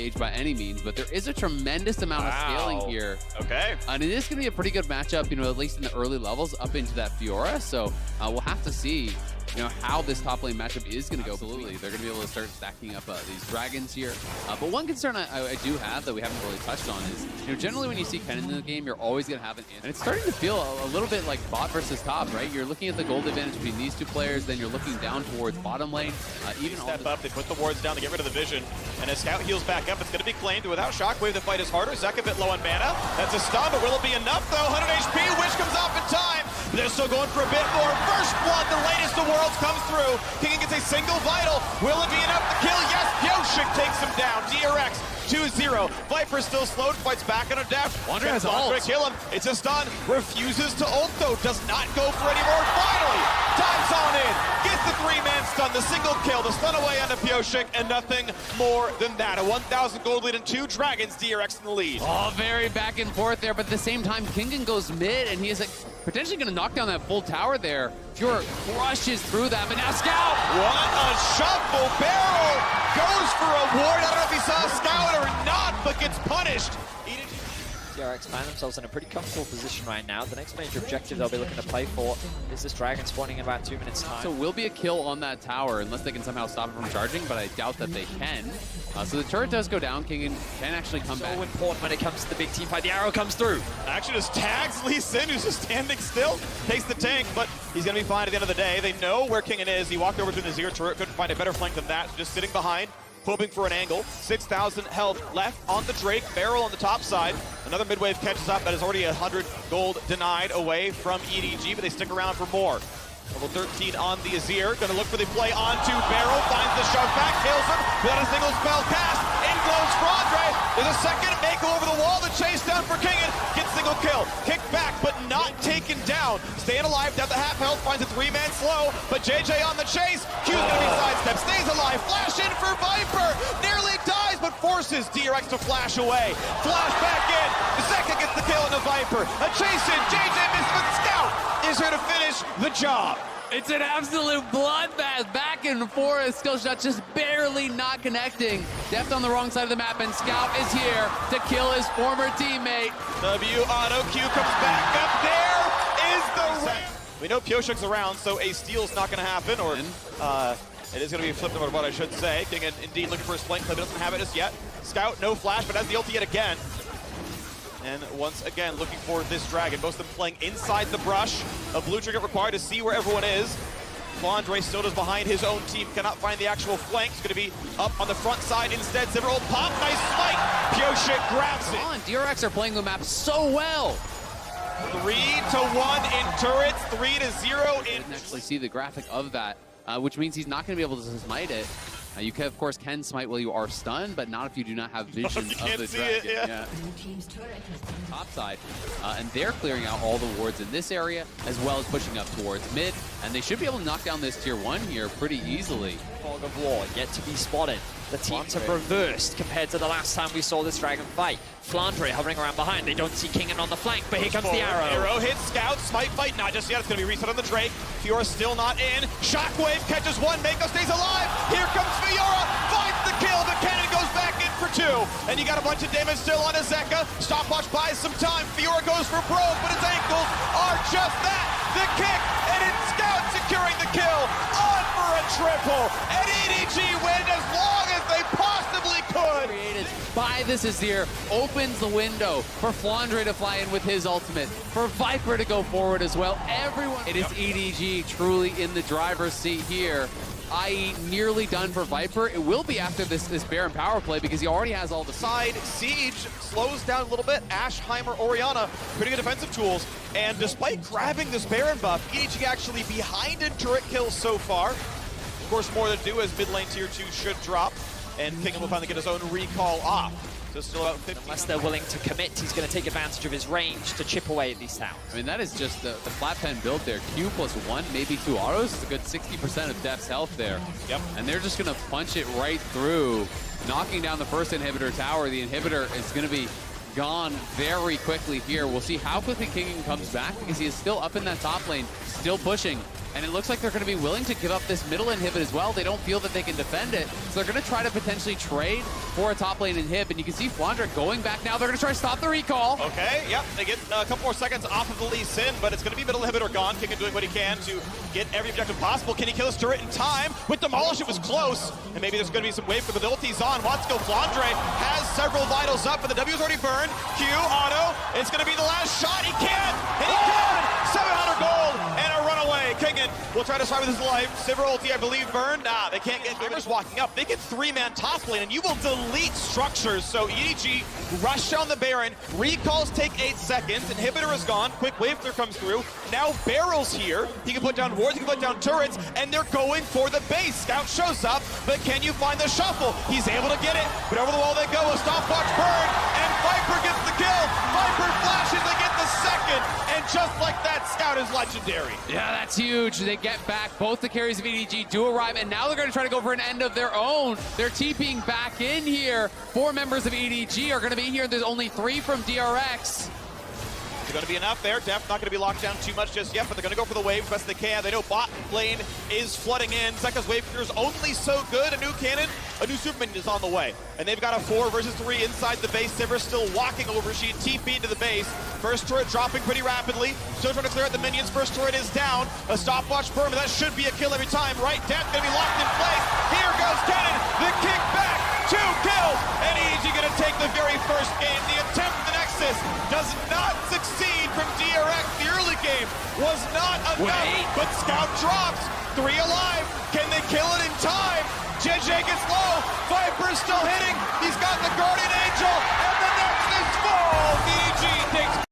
engaged by any means, but there is a tremendous amount of scaling here. Okay. And it is going to be a pretty good matchup, you know, at least in the early levels up into that Fiora. So we'll have to see, you know, how this top lane matchup is going to go. Absolutely. They're going to be able to start stacking up these dragons here. But one concern I do have that we haven't really touched on is, you know, generally when you see Kennen in the game, you're always going to have an answer. And it's starting to feel a little bit like bot versus top, right? You're looking at the gold advantage between these two players, then you're looking down towards bottom lane. Even step up, they put the wards down to get rid of the vision. And as Scout heals back up, it's going to be claimed. Without Shockwave, the fight is harder. Zek a bit low on mana. That's a stun, but will it be enough though? 100 HP, Wish comes off in time. They're still going for a bit more. First blood, the latest the worlds comes through. King gets a single vital. Will it be enough to kill? Yes, Pioshik takes him down. DRX 2-0. Viper still slowed, fights back on a dash. Wonder has ult. Kill him. It's a stun. Refuses to ult though. Does not go for any more. Finally, time's on in. Gets the three-man stun. The single kill. The stun away onto Pioshik, and nothing more than that. A 1,000 gold lead and 2 dragons. DRX in the lead. Oh, very back and forth there, but at the same time, Kingen goes mid, and he is potentially going to knock down that full tower there. Pure crushes through that, but now Scout! What a shuffle! Barrel goes for a ward. I don't know if he saw Scout or not, but gets punished. DRX find themselves in a pretty comfortable position right now. The next major objective they'll be looking to play for is this dragon spawning in about 2 minutes time. So will be a kill on that tower unless they can somehow stop it from charging, but I doubt that they can. So the turret does go down. Kingen can actually come back. So important when it comes to the big team fight. The arrow comes through. Actually just tags Lee Sin, who's just standing still. Takes the tank, but he's going to be fine at the end of the day. They know where Kingen is. He walked over to the Azir turret, couldn't find a better flank than that. Just sitting behind, hoping for an angle. 6,000 health left on the Drake. Barrel on the top side. Another mid-wave catches up. That is already 100 gold denied away from EDG, but they stick around for more. Level 13 on the Azir. Gonna look for the play onto Barrel. Finds the shove back, kills him. Without a single spell cast. In glows Frondre. There's a second make over the wall. The chase down for Kingen. Gets single kill. Kick back, but not taken down. Staying alive, down to half health. Finds a 3-man slow, but JJ on the chase. Q's gonna be sidestep. Stays alive. Flash in for Viper. Nearly dies, but forces DRX to flash away. Flash back in. The second gets the kill on the Viper. A chase in. JJ missed, but Scout is here to finish the job. It's an absolute bloodbath, back and forth. Skill shot just barely not connecting. Deft on the wrong side of the map, and Scout is here to kill his former teammate. W auto Q comes back up. There is the win. We know Pioshik's around, so a steal's not going to happen, or it is going to be flipped over what I should say. King indeed looking for his flank clip, doesn't have it just yet. Scout, no flash, but has the ulti yet again. And once again, looking for this dragon. Most of them playing inside the brush. A blue trigger required to see where everyone is. Flandre still is behind his own team. Cannot find the actual flank. It's going to be up on the front side instead. Zivir pop, nice smite. Pioshik grabs it. Come on, DRX are playing the map so well. 3-1 in turrets, 3-0 in... Didn't actually see the graphic of that, which means he's not going to be able to smite it. You can, of course, can smite while you are stunned, but not if you do not have vision of the dragon. Yeah. Top side, and they're clearing out all the wards in this area, as well as pushing up towards mid, and they should be able to knock down this tier 1 here pretty easily. Fog of war yet to be spotted. The teams have reversed compared to the last time we saw this dragon fight. Flandre hovering around behind. They don't see Kingen on the flank, but here comes the arrow. Arrow hits Scout. Smite fight, not just yet. It's going to be reset on the Drake. Fiora still not in. Shockwave catches one. Mako stays alive. Here comes Fiora. Finds the kill. The cannon goes back in for 2. And you got a bunch of damage still on Azeka. Stopwatch buys some time. Fiora goes for broke, but his ankles are just that. The kick, and it's Scout securing the kill. On for a triple. And EDG win as long as they possibly could. Created by this Azir, opens the window for Flandre to fly in with his ultimate, for Viper to go forward as well. Everyone, it is EDG truly in the driver's seat here, i.e. nearly done for Viper. It will be after this Baron power play because he already has all the side. Siege slows down a little bit. Ashheimer, Orianna, pretty good defensive tools. And despite grabbing this Baron buff, EDG actually behind in turret kills so far. Of course, more to do as mid lane tier 2 should drop. And Kingen will finally get his own recall off. So still about 50. Unless they're willing to commit, he's going to take advantage of his range to chip away at these towers. I mean, that is just the flat pen build there. Q plus 1, maybe 2 autos. It's a good 60% of Def's health there. Yep. And they're just going to punch it right through, knocking down the first inhibitor tower. The inhibitor is going to be gone very quickly here. We'll see how quickly King comes back because he is still up in that top lane, still pushing. And it looks like they're going to be willing to give up this middle inhibit as well. They don't feel that they can defend it. So they're going to try to potentially trade for a top lane inhib. And you can see Flandre going back now. They're going to try to stop the recall. Okay, yep, they get a couple more seconds off of the Lee Sin, but it's going to be middle inhibitor gone. King doing what he can to get every objective possible. Can he kill his turret in time? With Demolish, it was close. And maybe there's going to be some wave capabilities on. Wants to go. Flandre has several vitals up, but the W is already burned. Q, auto. It's going to be the last shot. He can! And he can! 700 gold and a runaway. Kingen will try to start with his life. Sivir ulti, I believe, burned. Nah, they can't get Gamers walking up. They get 3-man top lane, and you will delete structures. So EDG rush down the Baron. Recalls take 8 seconds. Inhibitor is gone. Quick wave clear comes through. Now Barrel's here. He can put down wards, he can put down turrets, and they're going for the base. Scout shows up, but can you find the shuffle? He's able to get it, but over the wall they go. A stopwatch burn, and Viper gets the kill. Viper flashes, they get the second, and just like that, Scout is legendary. Yeah, that's huge. They get back. Both the carries of EDG do arrive, and now they're going to try to go for an end of their own. They're TPing back in here. 4 members of EDG are going to be here. There's only 3 from DRX. It's going to be enough there. Def not going to be locked down too much just yet, but they're going to go for the wave as best they can. They know bot lane is flooding in. Zeka's wave clear is only so good. A new cannon, a new Superman is on the way. And they've got a 4 versus 3 inside the base. Sivir still walking over. She TP to the base. First turret dropping pretty rapidly. Still trying to clear out the minions. First turret is down. A stopwatch burn, but that should be a kill every time, right? Def going to be locked in place. Here goes cannon. The kick back. 2 kills. And EDG going to take the very first game. The attempt at the Nexus does not succeed from DRX. The early game was not enough, but Scout drops. 3 alive. Can they kill it in time? JJ gets low. Viper is still hitting. He's got the Guardian Angel.